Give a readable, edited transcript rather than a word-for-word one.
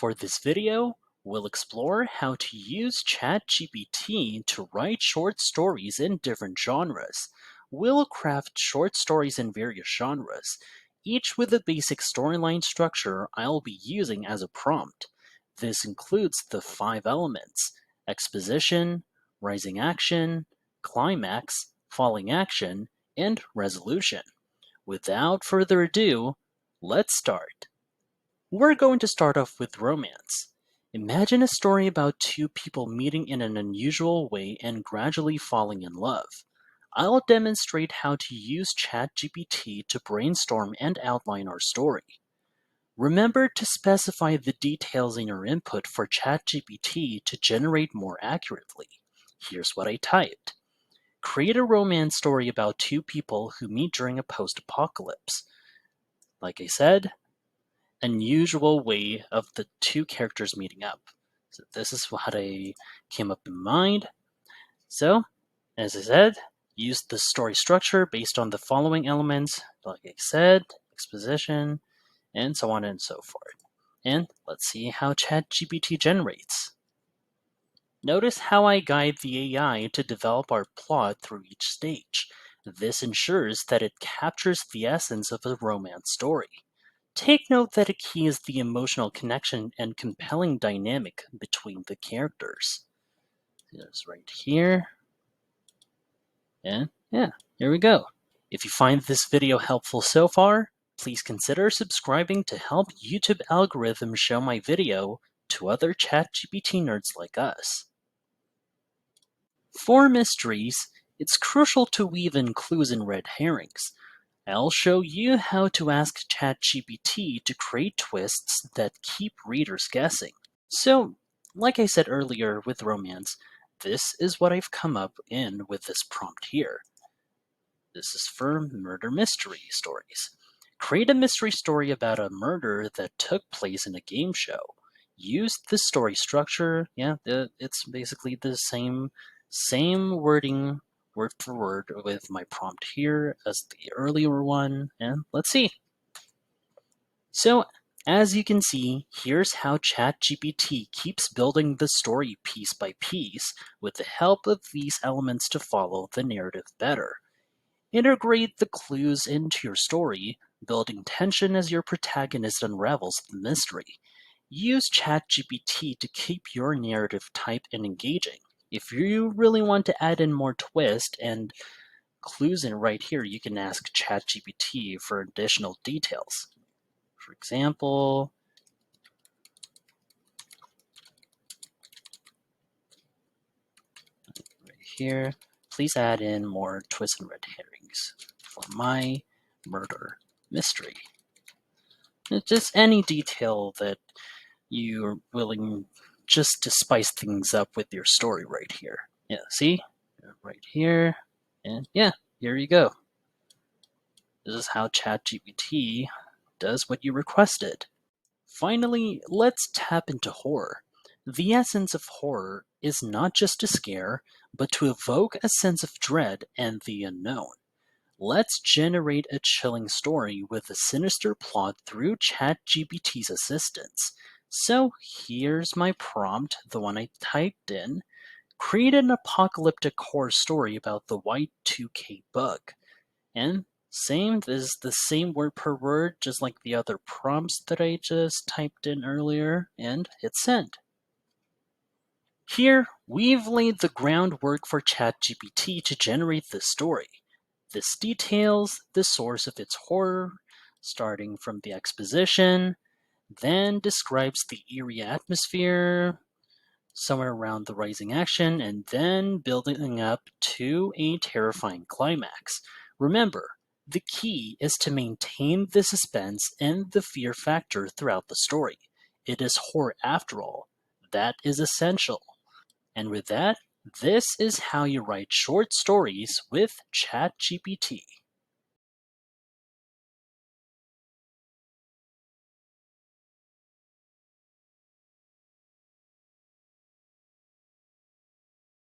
For this video, we'll explore how to use ChatGPT to write short stories in different genres. We'll craft short stories in various genres, each with a basic storyline structure I'll be using as a prompt. This includes the 5 elements: exposition, rising action, climax, falling action, and resolution. Without further ado, let's start. We're going to start off with romance. Imagine a story about 2 people meeting in an unusual way and gradually falling in love. I'll demonstrate how to use ChatGPT to brainstorm and outline our story. Remember to specify the details in your input for ChatGPT to generate more accurately. Here's what I typed. Create a romance story about 2 people who meet during a post-apocalypse. Like I said, unusual way of the 2 characters meeting up. So this is what I came up in mind. So, as I said, use the story structure based on the following elements, like I said, exposition, and so on and so forth. And let's see how ChatGPT generates. Notice how I guide the AI to develop our plot through each stage. This ensures that it captures the essence of a romance story. Take note that a key is the emotional connection and compelling dynamic between the characters. It's right here. And yeah, here we go. If you find this video helpful so far, please consider subscribing to help YouTube algorithms show my video to other ChatGPT nerds like us. For mysteries, it's crucial to weave in clues and red herrings. I'll show you how to ask ChatGPT to create twists that keep readers guessing. So, like I said earlier with romance, this is what I've come up in with this prompt here. This is for murder mystery stories. Create a mystery story about a murder that took place in a game show. Use the story structure. Yeah, it's basically the same wording word for word with my prompt here as the earlier one, and let's see. So, as you can see, here's how ChatGPT keeps building the story piece by piece with the help of these elements to follow the narrative better. Integrate the clues into your story, building tension as your protagonist unravels the mystery. Use ChatGPT to keep your narrative tight and engaging. If you really want to add in more twist and clues in right here, you can ask ChatGPT for additional details. For example, right here, please add in more twists and red herrings for my murder mystery. It's just any detail that you're willing just to spice things up with your story right here. Yeah, see? Right here. And yeah, here you go. This is how ChatGPT does what you requested. Finally, let's tap into horror. The essence of horror is not just to scare, but to evoke a sense of dread and the unknown. Let's generate a chilling story with a sinister plot through ChatGPT's assistance. So here's my prompt, the one I typed in. Create an apocalyptic horror story about the Y2K bug. And this is the same word per word, just like the other prompts that I just typed in earlier, and hit send. Here, we've laid the groundwork for ChatGPT to generate this story. This details the source of its horror, starting from the exposition, then describes the eerie atmosphere, somewhere around the rising action, and then building up to a terrifying climax. Remember, the key is to maintain the suspense and the fear factor throughout the story. It is horror after all. That is essential. And with that, this is how you write short stories with ChatGPT.